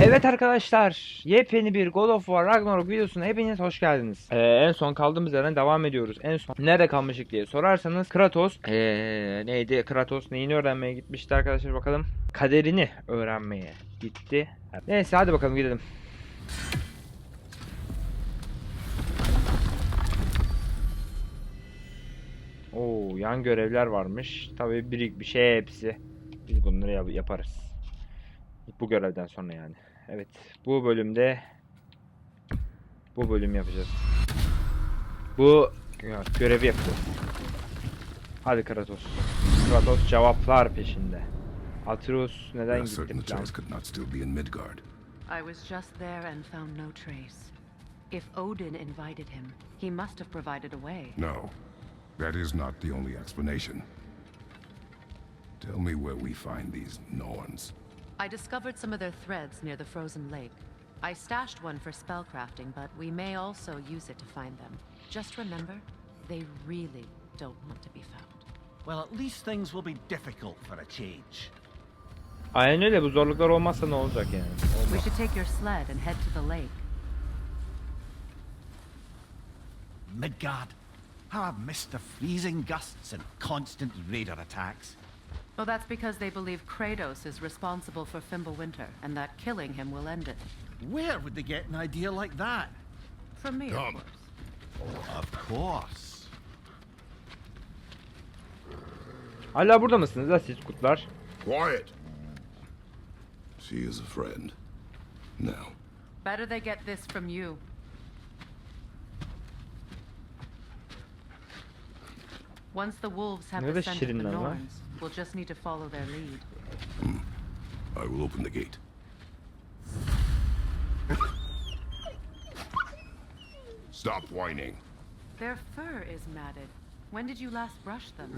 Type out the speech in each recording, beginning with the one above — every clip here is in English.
Evet arkadaşlar, yepyeni bir God of War Ragnarök videosuna hepiniz hoş geldiniz. En son kaldığımız yerden devam ediyoruz. En son nerede kalmıştık diye sorarsanız Kratos neydi? Kratos neyini öğrenmeye gitmişti arkadaşlar, bakalım. Kaderini öğrenmeye gitti. Neyse hadi bakalım gidelim. Oo, yan görevler varmış. Tabii bir şey hepsi. Biz bunları yaparız. Bu görevden sonra yani. Evet, bu bölümde bu bölüm yapacağız. Bu görevi yapacağız. Hadi Kratos. Kratos cevaplar peşinde. Atreus neden gitti falan. I was just there and found no trace. If Odin invited him, he must have provided a way. No, that is not the only explanation. Tell me where we find these Norns. I discovered some of their threads near the frozen lake. I stashed one for spellcrafting, but we may also use it to find them. Just remember, they really don't want to be found. Well, at least things will be difficult for a change. Aynen öyle, bu zorluklar olmazsa ne olacak yani? We should take your sled and head to the lake. Midgard, how I've missed the freezing gusts and constant raider attacks. Well, that's because they believe Kratos is responsible for Fimbulwinter, and that killing him will end it. Where would they get an idea like that? From me, of Come. course. Of course. Hala burada mısınız da siz kutlar? Quiet! She is a friend. Now. Better they get this from you. Once the wolves have the scent of the Norns, we'll just need to follow their lead. I will open the gate. Stop whining. Their fur is matted. When did you last brush them?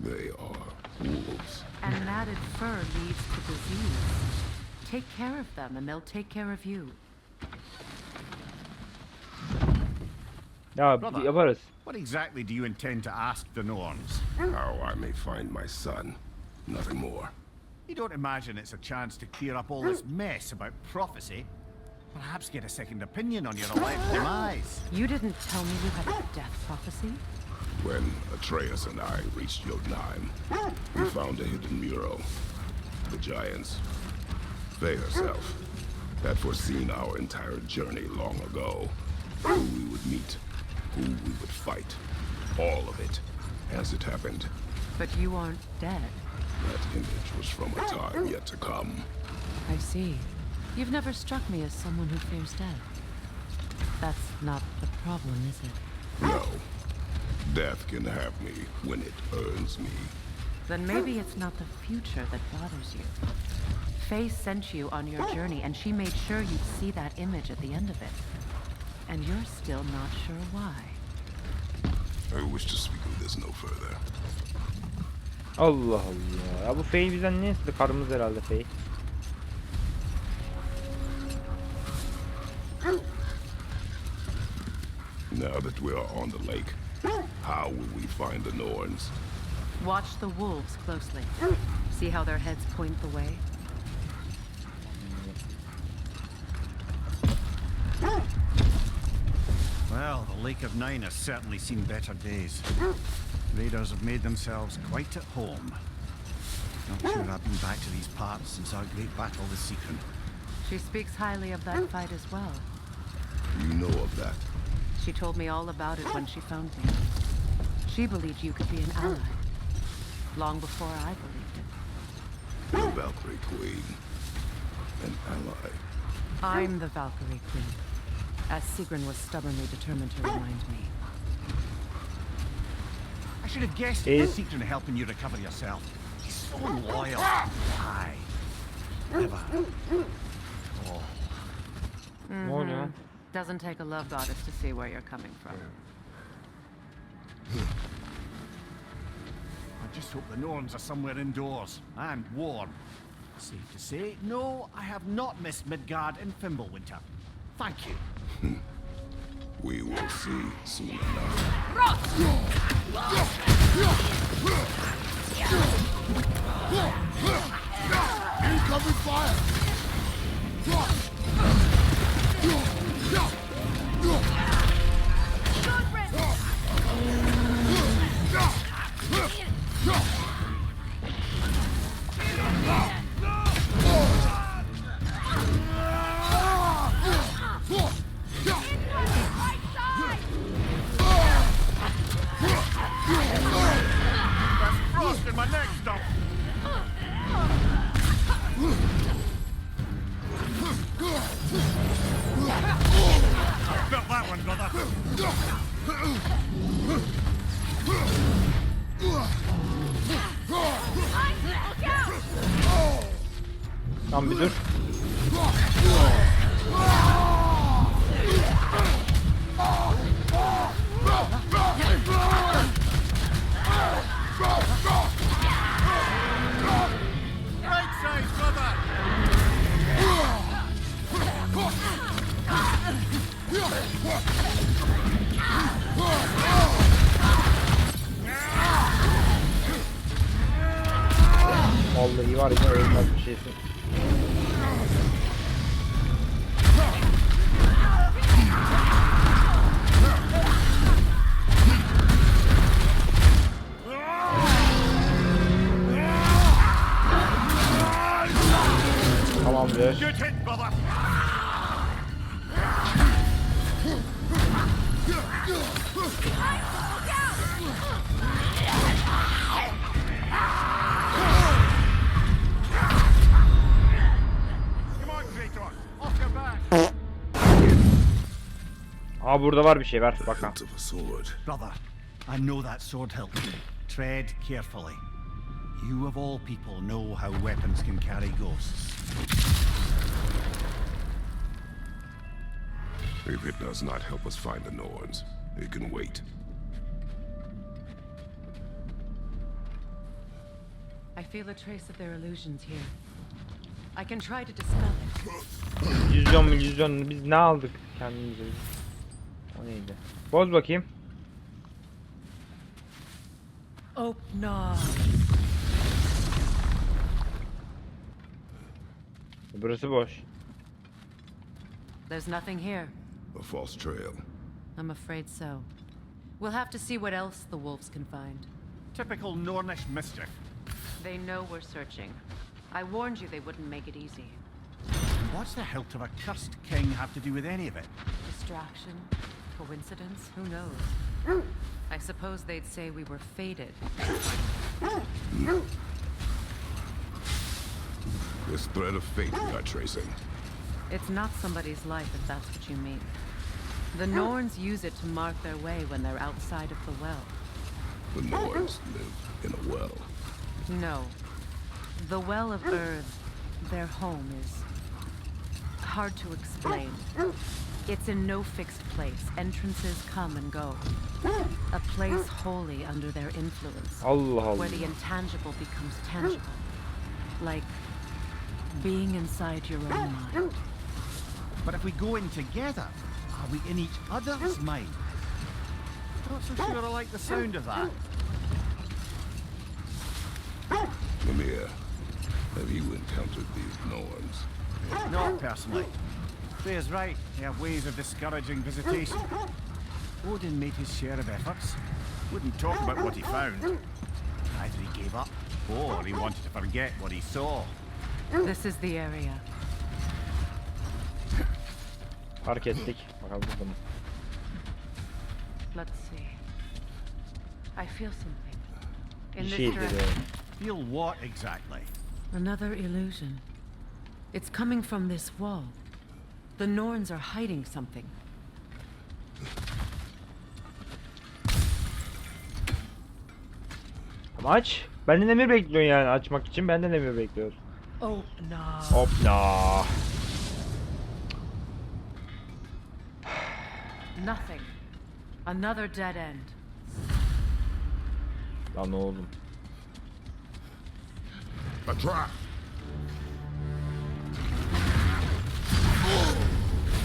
They are wolves. And matted fur leads to disease. Take care of them and they'll take care of you. Ya Brother, yaparız. what exactly do you intend to ask the Norns? How I may find my son. Nothing more. You don't imagine it's a chance to clear up all this mess about prophecy? Perhaps get a second opinion on your alleged demise. You didn't tell me you had a death prophecy? When Atreus and I reached Jotunheim, we found a hidden mural. The giants, Freya herself, had foreseen our entire journey long ago. Who we would meet, who we would fight, all of it, as it happened. But you aren't dead. That image was from a time yet to come. I see. You've never struck me as someone who fears death. That's not the problem, is it? No. Death can have me when it earns me. Then maybe it's not the future that bothers you. Faye sent you on your journey, and she made sure you'd see that image at the end of it. And you're still not sure why. I wish to speak of this no further. Allah Allah. Ya bu Faye bizden ne istedi? Karımız herhalde Faye. Now that we are on the lake, how will we find the Norns? Watch the wolves closely. See how their heads point the way? Well, the Lake of Nine has certainly seen better days. Raiders have made themselves quite at home. Not sure I've been back to these parts since our great battle with Secret. She speaks highly of that fight as well. You know of that. She told me all about it when she found me. She believed you could be an ally. Long before I believed it. The Valkyrie Queen. An ally. I'm the Valkyrie Queen, as Sigrun was stubbornly determined to remind me. I should have guessed it was Secret helping you recover yourself. He's so loyal. Aye. Never. Oh. Ne oluyor lan? Doesn't take a love goddess to see where you're coming from. I just hope the Norns are somewhere indoors and warm. Safe to say, no, I have not missed Midgard and Fimbulwinter. Thank you. We will see soon enough. Incoming fire! Tamam bir dur. Vallahi var ya ölmez bir şeysin. Tamamdır. Aa burada var bir şey var bakalım. Hilt of a sword. Brother, I know that sword hilt. Tread carefully. You of all people know how weapons can carry ghosts. If it does not help us find the Norns, it can wait. I feel a trace of their illusions here. I can try to dispel it. İllüzyon biz ne aldık kendimize? O neydi? Boz bakayım. Open. Burası boş. There's nothing here. A false trail. I'm afraid so. We'll have to see what else the wolves can find. Typical Nornish mischief. They know we're searching. I warned you they wouldn't make it easy. What's the hilt of a cursed king have to do with any of it? Distraction? Coincidence? Who knows? I suppose they'd say we were fated. This thread of fate we are tracing. It's not somebody's life, if that's what you mean. The Norns use it to mark their way when they're outside of the well. The Norns live in a well. No. The Well of Earth, their home, is hard to explain. It's in no fixed place. Entrances come and go. A place wholly under their influence. Allah Allah. Where the intangible becomes tangible. Like being inside your own mind. But if we go in together, are we in each other's mind? Not so sure I like the sound of that. Mimir, have you encountered these Norns? Not personally. Freya's right. They have ways of discouraging visitation. Odin made his share of efforts. Wouldn't talk about what he found. Either he gave up, or he wanted to forget what he saw. This is the area. Fark ettik. Bakalım burada mı? Let's see. I feel something. In Bir this şey direction. dedi. Feel what exactly? Another illusion. It's coming from this wall. The Norns are hiding something. Aç. Benden emir bekliyorsun yani açmak için. Benden emir bekliyorsun. Oh no. Hopla. Nothing. Another dead end. Lan oğlum. A trap!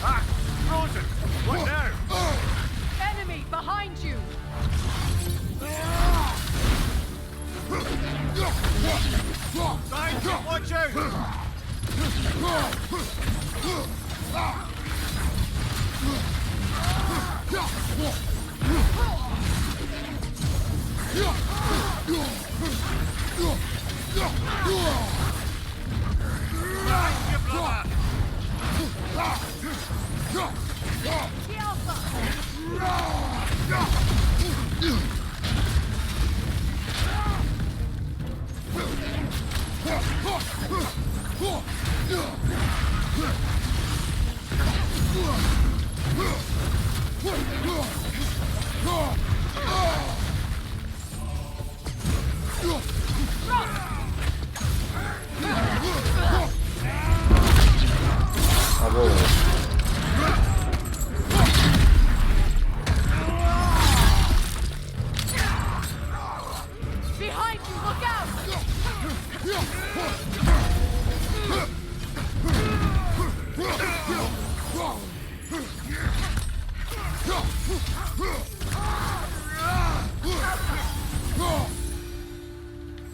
Ah! Frozen! What now? Enemy behind you! Behind you! Watch out! Behind you, brother! Abo. Behind you, look out!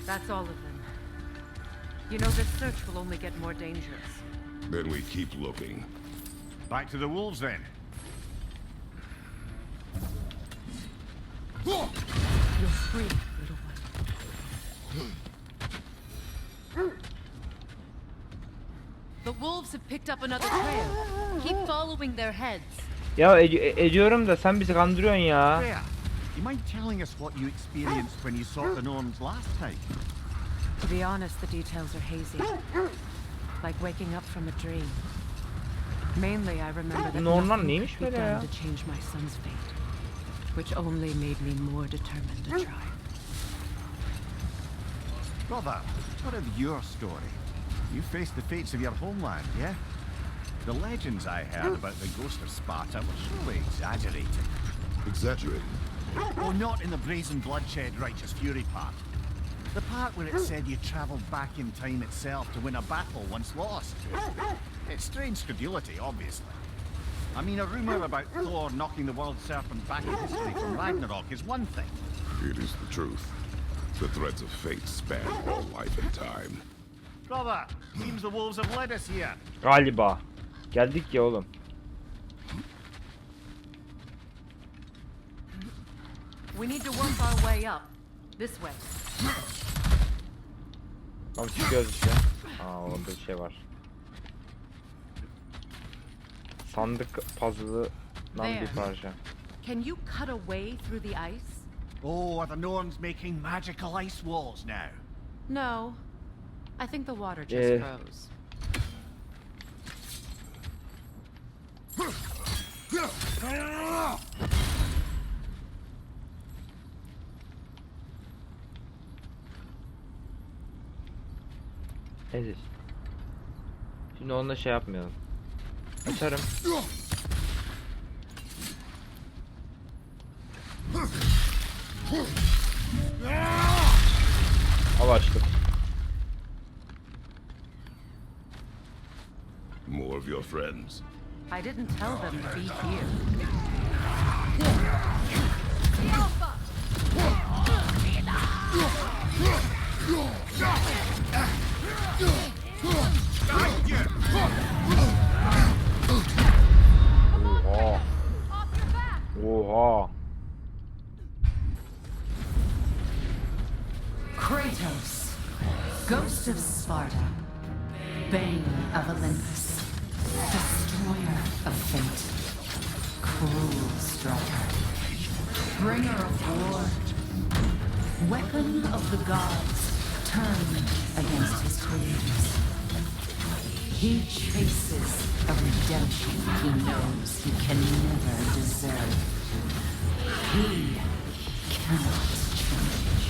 That's all of them. You know, this search will only get more dangerous. Then we keep looking. Back to the wolves then. You're free, little one. The wolves have picked up another trail. Keep following their heads. Ya ediyorum da sen bizi kandırıyorsun ya. Freya, you mind telling us what you experienced when you sought the norms last time? To be honest, the details are hazy. Like waking up from a dream. Mainly, I remember that Normal nothing neymiş could be böyle ya? done to change my son's fate, which only made me more determined to try. Brother, what of your story? You faced the fates of your homeland, yeah? The legends I heard about the ghost of Sparta were surely exaggerated. Exaggerated? Oh, not in the brazen bloodshed righteous fury part. The part where it said you travelled back in time itself to win a battle once lost. It's strange credulity, obviously. I mean, a rumour about Thor knocking the world serpent back in history from Ragnarok is one thing. It is the truth. The threads of fate span all life and time. Brother, seems the wolves have led us here. Galiba. Geldik ya oğlum. We need to work our way up. This way. Tamam çıkıyoruz işte. Aa orada bir şey var. Sandık puzzle'dan bir parça. Can you cut a way through the ice? Oh, are the Norns making magical ice walls now? No. I think the water just froze. Neyse. Şimdi onunla şey yapmayalım. Açarım. Al açtım. More of your friends. I didn't tell them to be here. Oha. Oha. Kratos, ghost of Sparta, bane of Olympus, destroyer of fate, cruel striker, bringer of war, weapon of the gods, turned against his creators. He chases a redemption he knows he can never deserve. He cannot change.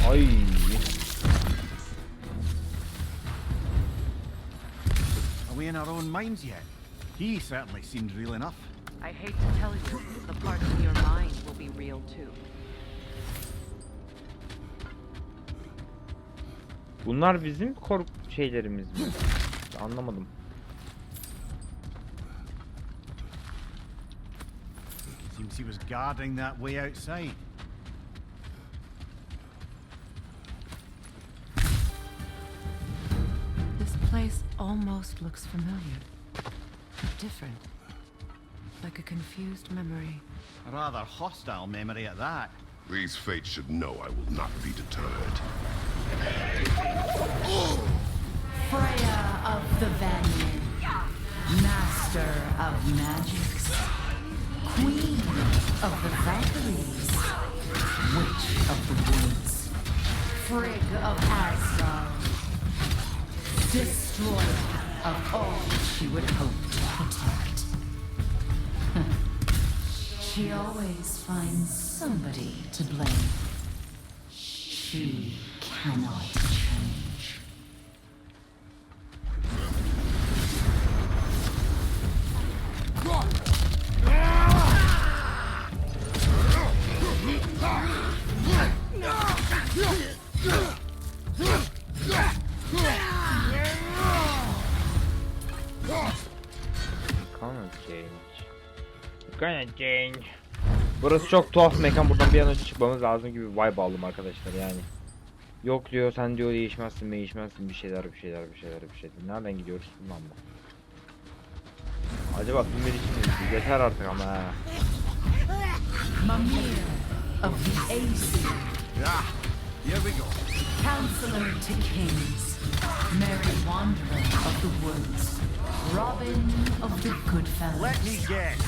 Ay. Are we in our own minds yet? He certainly seemed real enough. I hate to tell you, the parts in your mind will be real too. Bunlar bizim şeylerimiz mi? Anlamadım. Seems he was guarding that way outside. This place almost looks familiar. Different. like a confused memory. A rather hostile memory at that. These fates should know I will not be deterred. Freya of the Vanir, master of magics, queen of the Valkyries, witch of the woods, Frigg of Asgard, destroyer of all she would hope to protect. She always finds somebody to blame. She cannot change. Change. Burası çok tuhaf mekan. Buradan bir an önce çıkmamız lazım gibi bir vibe aldım arkadaşlar yani. Yok diyor, sen diyor değişmezsin bir şeyler. Nereden gidiyoruz bilmem ben. Acaba filmler için mi? Yeter artık ama ha. Mimir of the Aesir, Yeah, here we go. counselor to kings, merry wanderer of the woods, Robin of the good fellows. Let me guess.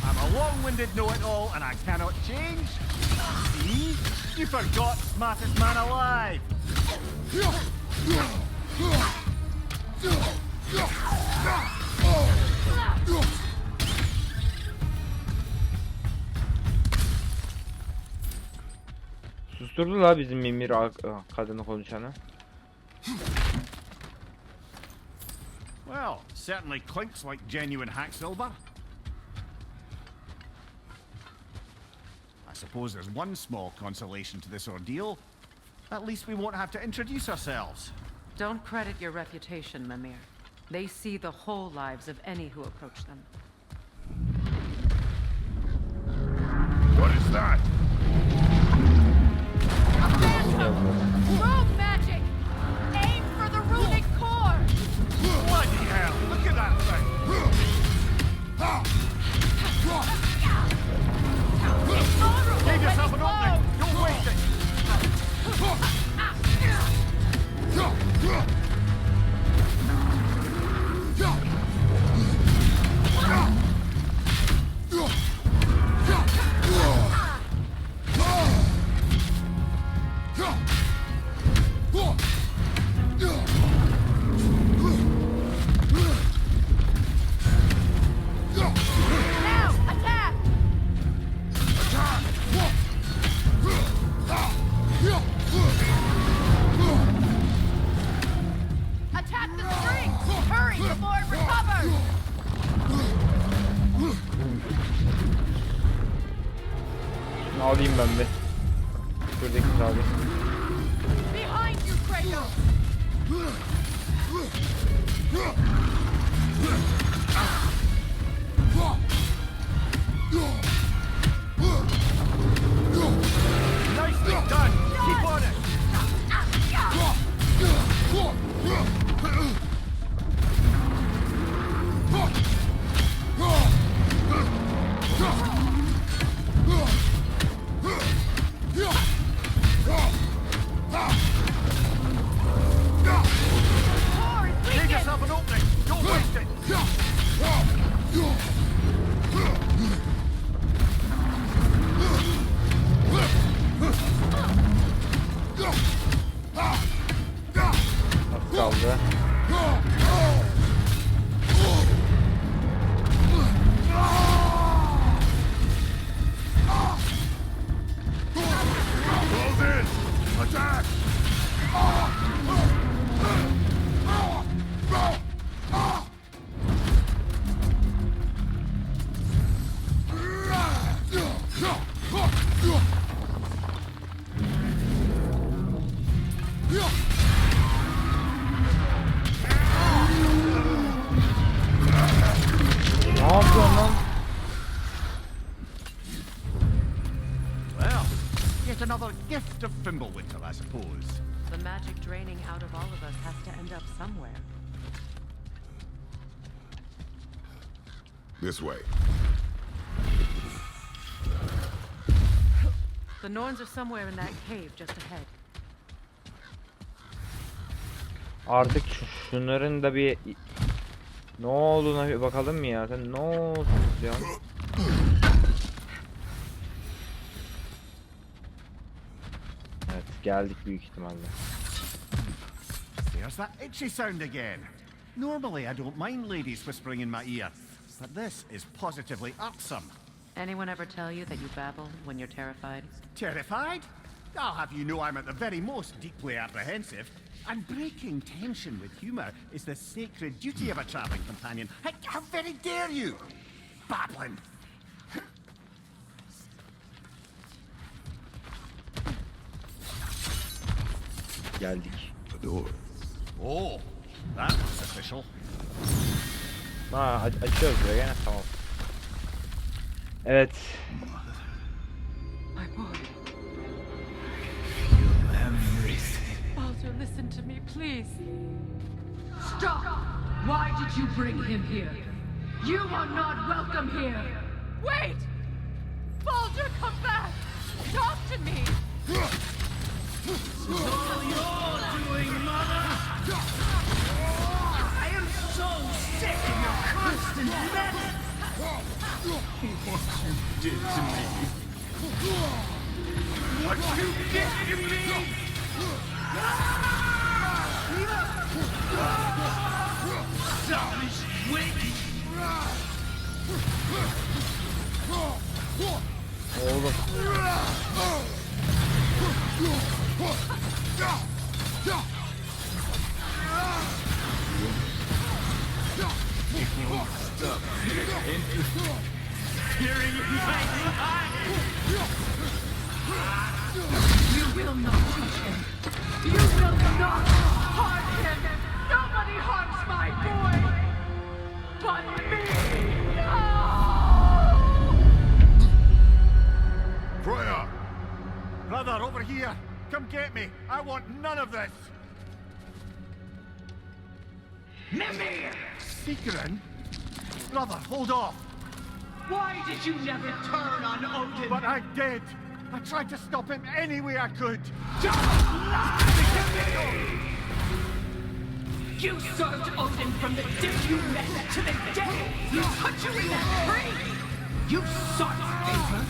I'm a long-winded know-it-all and I cannot change? See? You forgot smartest man alive! Susturdu la bizim Mimir kadını konuşanı. Well, certainly clinks like genuine hack silver. I suppose there's one small consolation to this ordeal. At least we won't have to introduce ourselves. Don't credit your reputation, Mimir. They see the whole lives of any who approach them. What is that? Rogue magic! Aim for the runic core! Bloody hell, look at that thing! Give yourself an opening! Don't waste it! Now, attack! Attack the string! Hurry before it recovers! Şunu alayım ben de. Şuradaki abi. Behind you, Kratos! Nicely done! Keep on it! Core is Give weakened! yourself an opening! Don't waste it! Az kaldı. Close in! Attack! Ne yapıyorsun lan? Well, yet another gift of Fimbulwinter, I suppose. The magic draining out of all of us has to end up somewhere. This way. The Norns are somewhere in that cave just ahead. Artık şunların da bir ne olduğuna bir bakalım mı ya? Sen ne olsunuz ya? Evet, geldik büyük ihtimalle. There's that itchy sound again. Normally I don't mind ladies whispering in my ear, but this is positively irksome. Anyone ever tell you that you babble when you're terrified? Terrified? I'll have you know I'm at the very most deeply apprehensive. And breaking tension with humour is the sacred duty of a travelling companion. How very dare you? Babbling. Geldik. The door. Oh, that was official. Ha, açıyoruz böyle gene, tamam. Evet. My boy. Baldur, listen to me, please. Stop! Why did you bring him here? You are not welcome here! Wait! Baldur, come back! Talk to me! All you're doing, Mother! I am so sick of your constant meddling! What you did to me! What you did to me! Selfish witch! Oğlum. Stop interfering in my life! You will not touch him! You will not harm him! Nobody harms my boy! But me! No! Freya! Brother, over here! Come get me! I want none of this! Mimir! Secret? Brother, hold off! Why did you never turn on Odin? But I did! I tried to stop him any way I could! Don't lie to me! You served Odin from the day you met to the day he put you in that tree! You sought favor!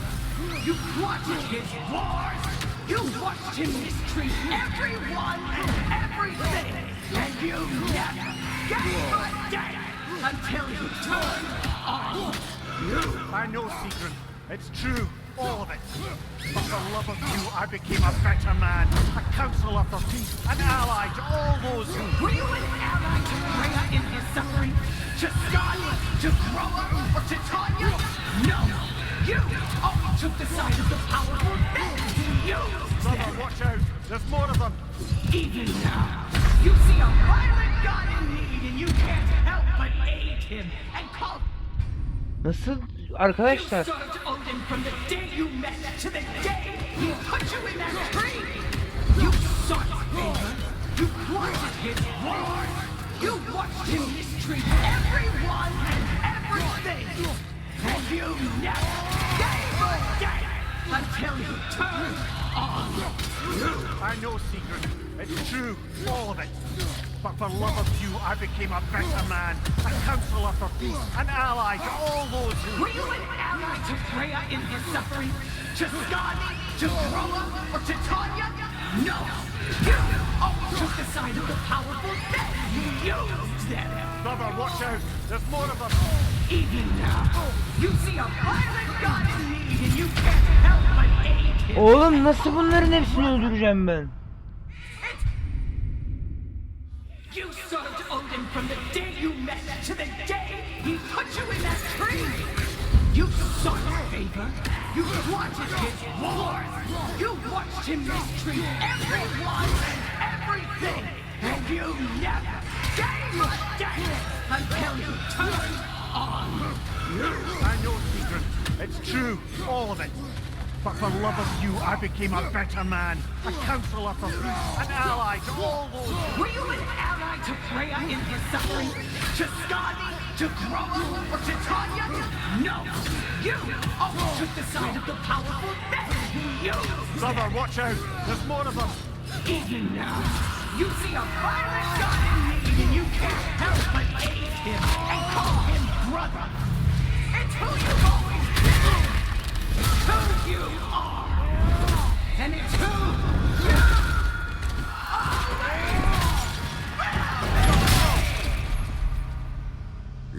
You wanted his wars! You watched him mistreat everyone and everything! And you never gave a damn until you turned on you! I know, Secret. It's true. All of it. But for love of you, I became a better man. A counselor for peace. An ally to all those who... Were you an ally to Freya in his suffering? To Skadi? To Groa? Or to Tanya? No! You only took the side of the powerful, then you used Brother, them! watch out. There's more of them. Even now, you see a violent god in need and you can't help but aid him and call... Nasıl You arkadaşlar? served Odin from the day you met to the day he put you in that tree! You sought favor, you wanted his wars, you watched him mistreat everyone and everything! And you never gave a damn until you turned on you! I know, Secret. It's true. All of it. But for love of you, I became a better man. A counselor for peace. An ally to all those who... Were you an ally to Freya in his suffering? To Skadi? To Groa? Or to Tanya? No! You only took the side of the powerful, then you used them! Brother, watch out. There's more of them. Even now, you see a violent god in need and you can't help but aid him! Oğlum nasıl bunların hepsini öldüreceğim ben? You served Odin from the day you met to the day he put you in that tree! You sought favor, you wanted his wars, you watched him mistreat everyone and everything, and you never gave a damn until you turned on you! I know, Secret. It's true. All of it. But for love of you, I became a better man. A counselor for peace. An ally to all those who... Were you an ally to Freya in his suffering? To Skadi? To Groa? Or to Tanya? No! You only took the side of the powerful, then You! Brother, watch out! There's more of them! Even now, you see a violent god in me, and you can't help but hate him and call him brother. It's who you've always been. It's who you are. And it's who you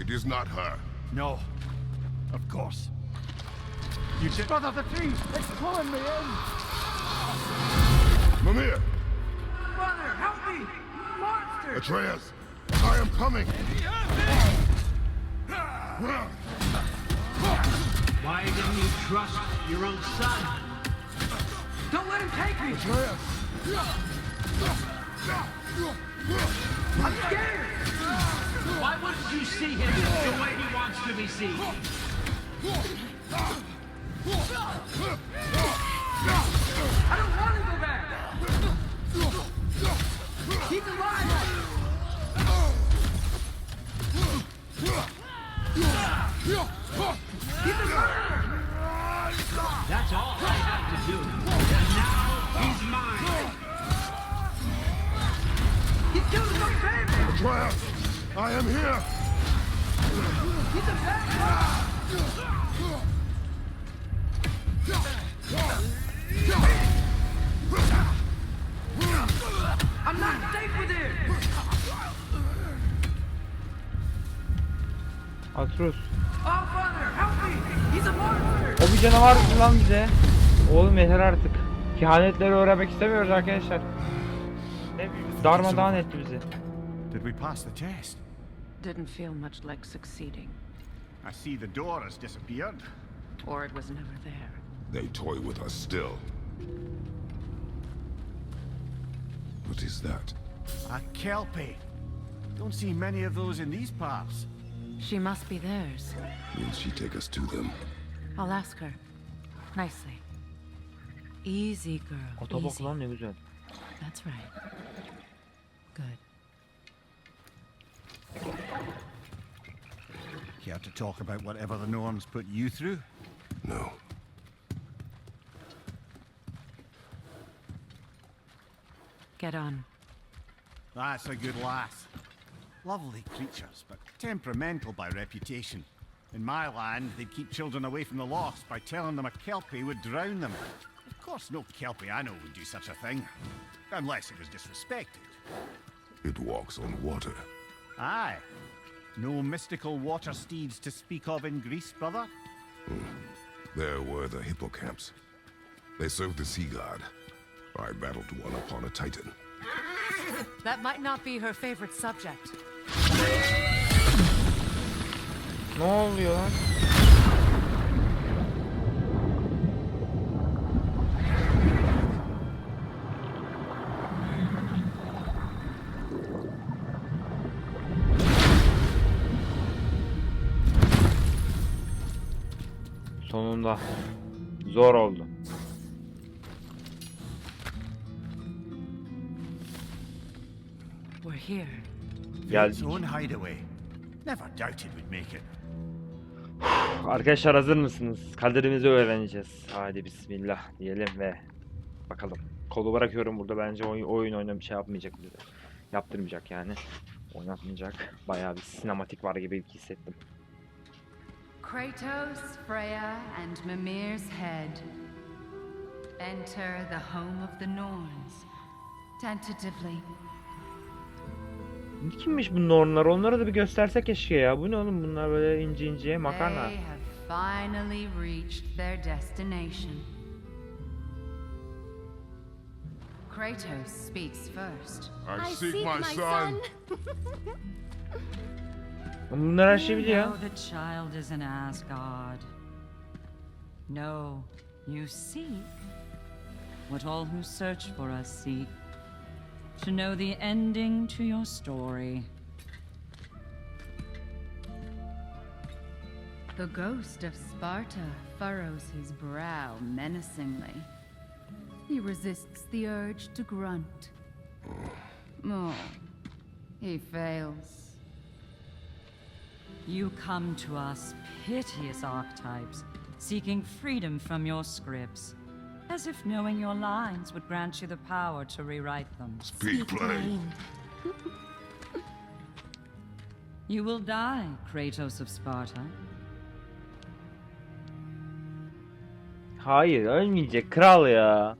It is not her. No. Of course. You did... Brother, the tree! It's pulling me in! Mimir! Brother, help me! Monster! Atreus! I am coming! Why didn't you trust your own son? Don't let him take me! I'm scared! Why wouldn't you see him the way he wants to be seen? I don't want to go back! He's alive! He's a murderer! That's all I have to do. And now he's mine. He's killed his own family! Atreus! I am here! He's a bad guy! I'm not safe with him! Atreus. Oh, Father, help me! He's a monster! O bir canavar lan bize. Oğlum yeter artık. Kehanetleri öğrenmek istemiyoruz arkadaşlar. Ne büyük darmadağın etti bizi. Did we pass the test? Didn't feel much like succeeding. I see the door has disappeared. Or it was never there. They toy with us still. What is that? A kelpie. Don't see many of those in these parts. She must be theirs. Will she take us to them? I'll ask her. Nicely. Easy, girl. Ota bak Easy. lan ne güzel. That's right. Good. Care to talk about whatever the norms put you through? No. Get on. That's a good lass. Lovely creatures, but temperamental by reputation. In my land, they'd keep children away from the lost by telling them a kelpie would drown them. Of course, no kelpie I know would do such a thing. Unless it was disrespected. It walks on water. Aye. No mystical water steeds to speak of in Greece, brother? There were the hippocamps. They served the sea god. I battled one upon a titan. That might not be her favorite subject. Ne oluyor lan? Sonunda. Zor oldu. We're here. Its Geldik. own hideaway. Never doubted we'd make it. Arkadaşlar hazır mısınız? Kaderimizi öğreneceğiz. Hadi bismillah diyelim ve bakalım. Kolu bırakıyorum burada, bence oyun oynayıp şey yapmayacak bize. Yaptırmayacak yani. Oynatmayacak. Bayağı bir sinematik var gibi hissettim. Kratos, Freya, and Mimir's head. Enter the home of the Norns. Tentatively. Kimmiş bu Nornlar? Onları da bir göstersek keşke ya. Bu ne oğlum, bunlar böyle ince ince makarna. They have finally reached their destination. Kratos speaks first. I seek my son. Bunlar her şeyi biliyor. No, the child is in Asgard. No, you seek what all who search for us seek. To know the ending to your story. The ghost of Sparta furrows his brow menacingly. He resists the urge to grunt. Oh, he fails. You come to us, piteous archetypes, seeking freedom from your scripts. As if knowing your lines would grant you the power to rewrite them. Speak plain. You will die, Kratos of Sparta. Hayır, ölmeyecek kral ya.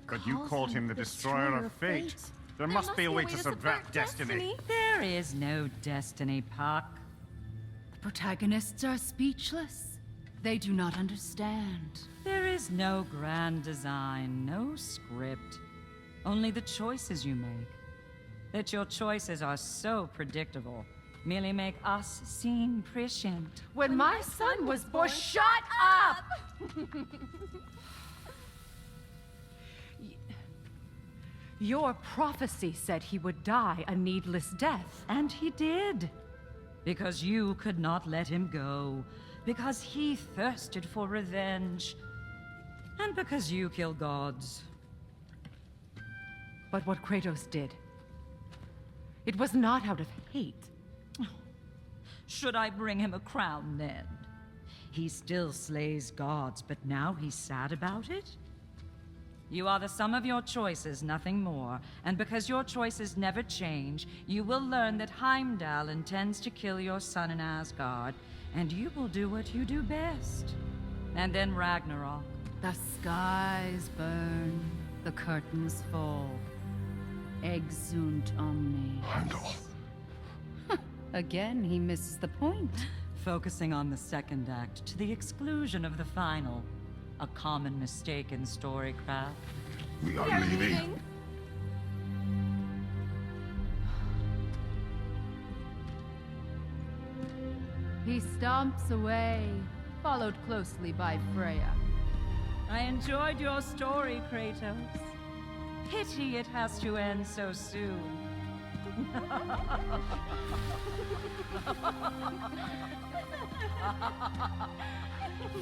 But you called him the destroyer of fate. There must be a way to subvert destiny. There is no destiny, Puck. The protagonists are speechless. They do not understand. There is no grand design, no script. Only the choices you make. That your choices are so predictable merely make us seem prescient. When my son was born, shut up! Your prophecy said he would die a needless death. And he did. Because you could not let him go. Because he thirsted for revenge. And because you kill gods. But what Kratos did, it was not out of hate. Should I bring him a crown then? He still slays gods, but now he's sad about it? You are the sum of your choices, nothing more. And because your choices never change, you will learn that Heimdall intends to kill your son in Asgard, and you will do what you do best. And then Ragnarok. The skies burn, the curtains fall. Exunt omnes. Heimdall. Again, he misses the point. Focusing on the second act to the exclusion of the final. A common mistake in storycraft. We are leaving. He stomps away, followed closely by Freya. I enjoyed your story, Kratos. Pity it has to end so soon.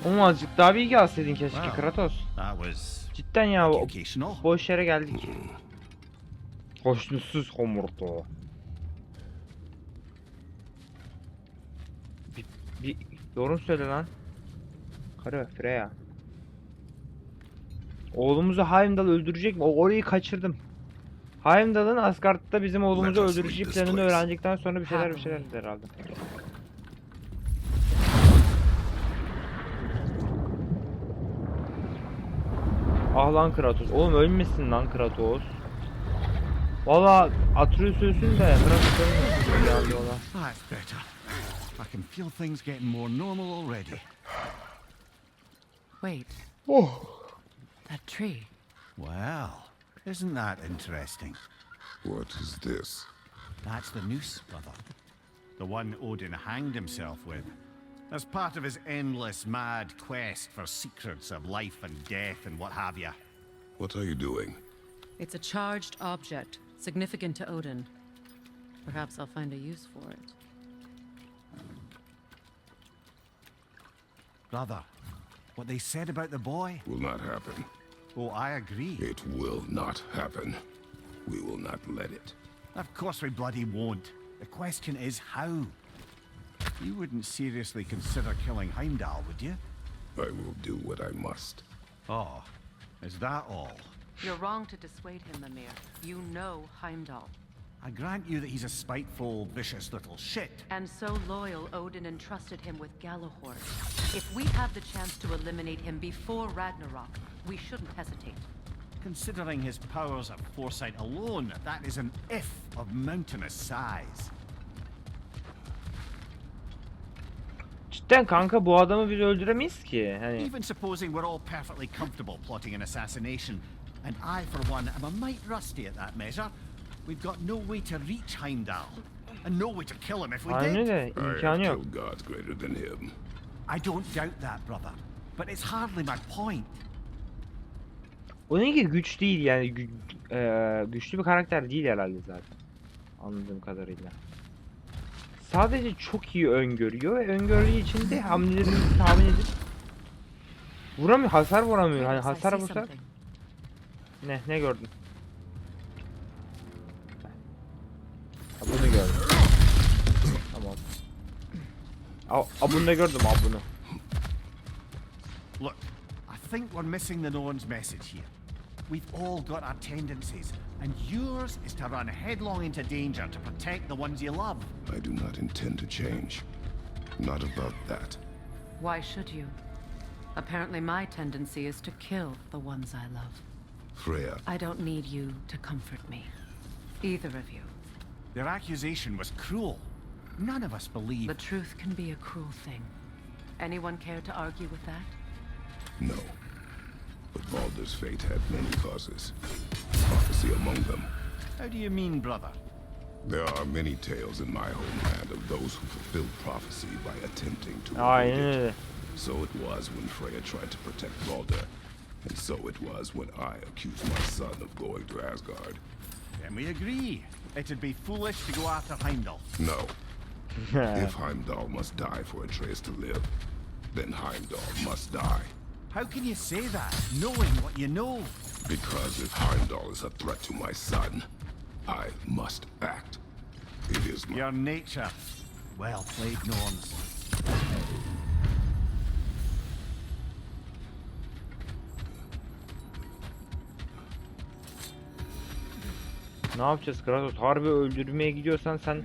Oğlum azıcık daha bilgi alsaydın keşke Kratos. That was Cidden ya educational. boş yere geldik. Hoşnutsuz homurtu. Bir yorum söyle lan. Karı Freya. Oğlumuzu Heimdall öldürecek mi? Orayı kaçırdım. Heimdall'ın Asgard'da bizim oğlumuzu öldüreceği planını öğrendikten sonra bir şeyler herhalde. Ah lan Kratos. Oğlum ölmesin lan Kratos. Valla Atreus ölsün de Kratos ölmesin ya diyorlar. That's better. I can feel things getting more normal already. Wait, Oh. that tree. Well, isn't that interesting? What is this? That's the noose, brother. The one Odin hanged himself with. As part of his endless mad quest for secrets of life and death and what have you. What are you doing? It's a charged object, significant to Odin. Perhaps I'll find a use for it. Brother, what they said about the boy? Will not happen. Oh, I agree. It will not happen. We will not let it. Of course we bloody won't. The question is how. You wouldn't seriously consider killing Heimdall, would you? I will do what I must. Oh, is that all? You're wrong to dissuade him, Mimir. You know Heimdall. I grant you that he's a spiteful, vicious little shit. And so loyal, Odin entrusted him with Galahorn. If we have the chance to eliminate him before Ragnarok, we shouldn't hesitate. Considering his powers of foresight alone, that is an if of mountainous size. Cidden kanka bu adamı biz öldüremeyiz ki. Hani Even supposing we're all perfectly comfortable plotting an assassination, and I, for one, am a mite rusty at that measure, we've got no way to reach Heimdall, and no way to kill him if we aynen did. de I have imkanı yok. killed gods greater than him. I don't doubt that, brother, but it's hardly my point. Onunki güç değil yani güçlü bir karakter değil herhalde zaten. Anladığım kadarıyla. Sadece çok iyi öngörüyor ve öngördüğü için de hamlelerimizi tahmin edip vuramıyor, hasar vuramıyor. Hani hasar vursa ne gördün? Ha, bunu gördüm. Tamam. Bunu da gördüm bunu. Look, I think we're missing the Norn's message here. We've all got our tendencies, and yours is to run headlong into danger to protect the ones you love. I do not intend to change. Not about that. Why should you? Apparently my tendency is to kill the ones I love. Freya, I don't need you to comfort me. Either of you. Their accusation was cruel. None of us believe... The truth can be a cruel thing. Anyone care to argue with that? no. But Baldur's fate had many causes. Prophecy among them. How do you mean, brother? There are many tales in my homeland of those who fulfilled prophecy by attempting to Aynen avoid öyle. it. So it was when Freya tried to protect Baldur. And so it was when I accused my son of going to Asgard. Then we agree. It'd be foolish to go after Heimdall. No. If Heimdall must die for Atreus to live, then Heimdall must die. How can you say that, knowing what you know? Because if Heimdall is a threat to my son, I must act. It is my... Your nature. Well played, Norns. Ne yapacağız Kratos? Harbi öldürmeye gidiyorsan sen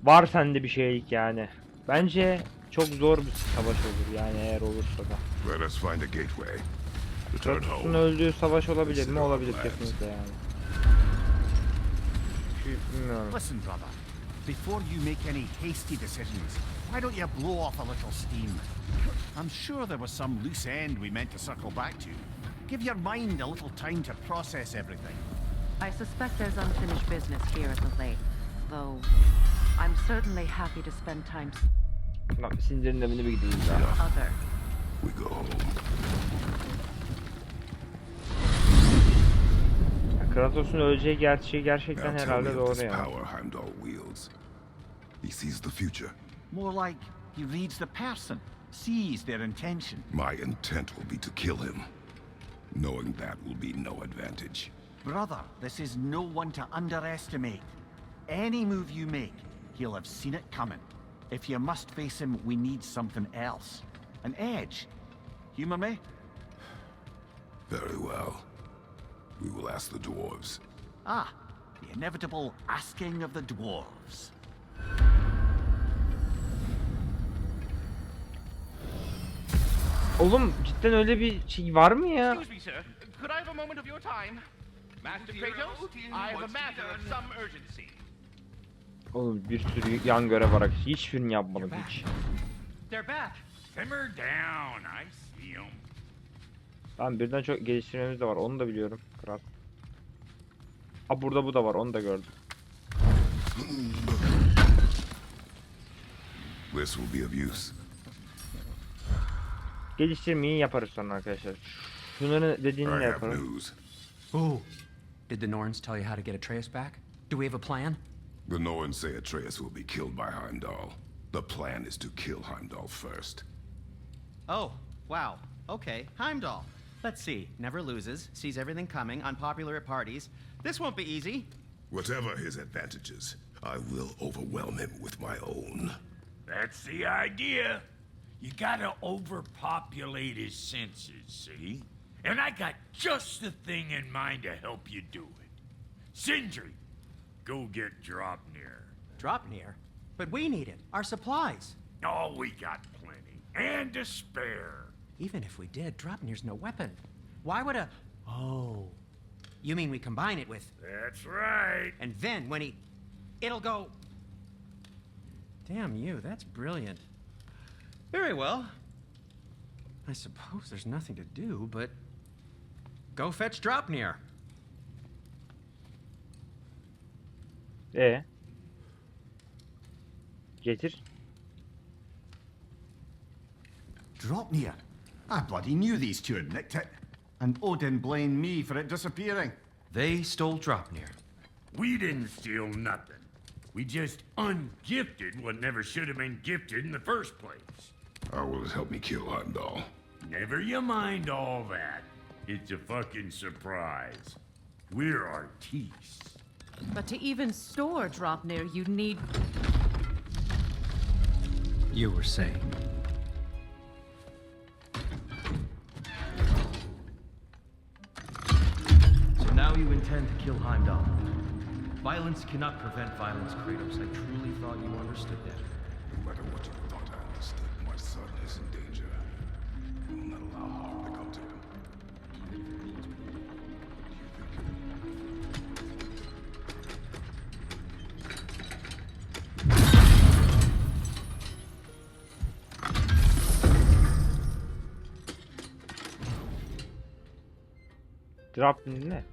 var sende bir şeylik yani. Bence çok zor bir savaş olur yani eğer olursa da. Let us find a gateway. Return Kratos'un home. öldüğü savaş olabilir mi? Olabilir kesinlikle yani. Bilmiyorum. Listen, brother. Before you make any hasty decisions, why don't you blow off a little steam? I'm sure there was some loose end we meant to circle back to. Give your mind a little time to process everything. I suspect there's unfinished business here at the lake, though I'm certainly happy to spend time Bak sindirin evine bir gideyim daha. other. We go home. Kratos'un öleceği gerçeği gerçekten Now tell me herhalde of doğru this yani. power Heimdall wields. He sees the future. More like he reads the person, sees their intention. My intent will be to kill him. Knowing that will be no advantage. Brother, this is no one to underestimate. Any move you make, he'll have seen it coming. If you must face him, we need something else. An edge. Humor me? Very well. We will ask the dwarves. Ah, the inevitable asking of the dwarves. Oğlum cidden öyle bir şey var mı ya? Excuse me, sir. Could I have a moment of your time? Master Kratos, I have a matter of some urgency. Oğlum bir sürü yan görev var. Hiçbirini yapmadım hiç. They're back. Simmer down. I see them. Tamam birden çok geliştirmemiz de var. Onu da biliyorum. Kral. Ha burada bu da var. Onu da gördüm. This will be of use. Geliştirmeyi yaparız sonra arkadaşlar. Şunların dediğini I de have yaparım. news. Ooh. Did the Norns tell you how to get Atreus back? Do we have a plan? The Norns say Atreus will be killed by Heimdall. The plan is to kill Heimdall first. Oh, wow. Okay, Heimdall. Let's see. Never loses, sees everything coming, unpopular at parties. This won't be easy. Whatever his advantages, I will overwhelm him with my own. That's the idea. You gotta overpopulate his senses, see? And I got just the thing in mind to help you do it. Sindri, go get Dropnir. Dropnir? But we need it. Our supplies. Oh, we got plenty. And to spare. Even if we did, Dropnir's no weapon. Why would a... Oh. You mean we combine it with... That's right. And then when he... It'll go... Damn you, that's brilliant. Very well. I suppose there's nothing to do, but... Go fetch Dropnir. Getir. Dropnir. I bloody knew these two had nicked it. And Odin blamed me for it disappearing. They stole Dropnir. We didn't steal nothing. We just ungifted what never should have been gifted in the first place. How will it help me kill Heimdall? Never you mind all that. It's a fucking surprise. We're artistes. But to even store Dropnir, you'd need... You were saying. kill Heimdall. Violence cannot prevent violence, Kratos. I truly thought you understood that. No matter what you thought I understood, my son is in danger. We will not allow harm to come to him. Drop ne?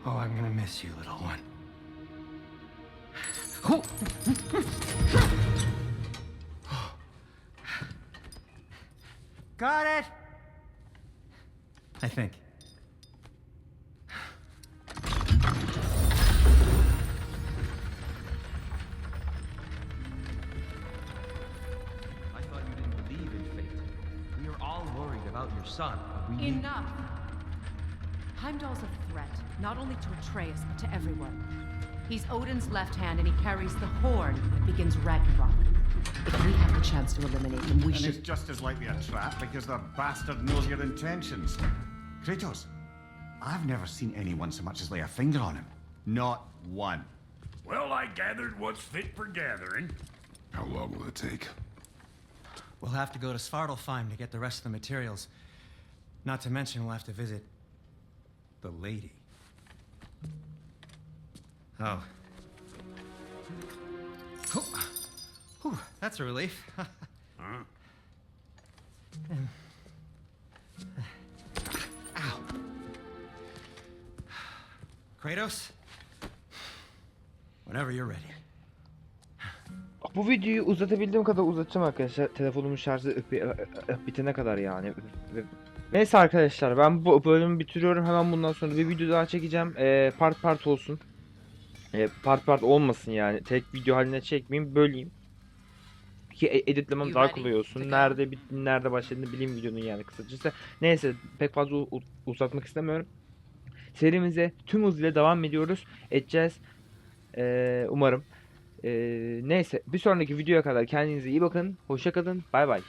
Oh, I'm gonna miss you, little one. Got it! I think. I thought you didn't believe in fate. We are all worried about your son. But we need... Enough! Heimdall's a threat, not only to Atreus, but to everyone. He's Odin's left hand, and he carries the horn that begins Ragnarok. If we have the chance to eliminate him, we And should... it's just as likely a trap because the bastard knows your intentions. Kratos, I've never seen anyone so much as lay a finger on him. Not one. Well, I gathered what's fit for gathering. How long will it take? We'll have to go to Svartalfheim to get the rest of the materials. Not to mention we'll have to visit the lady. Oh. Whew, that's a relief. Huh? Ow. Kratos? Whenever you're ready. Bu videoyu uzatabildiğim kadar uzatacağım arkadaşlar. Telefonumun şarjı bitene kadar yani. Neyse arkadaşlar, ben bu bölümü bitiriyorum. Hemen bundan sonra bir video daha çekeceğim. Part part olsun. Part part olmasın yani. Tek video haline çekmeyeyim, böleyim. Ki editlemem daha kolay olsun. Nerede bittiğini, nerede başladığını bileyim videonun yani kısacası. Neyse, pek fazla uzatmak istemiyorum. Serimize tüm hızıyla devam edeceğiz. Umarım. Neyse, bir sonraki videoya kadar kendinize iyi bakın. Hoşça kalın. Bay bay.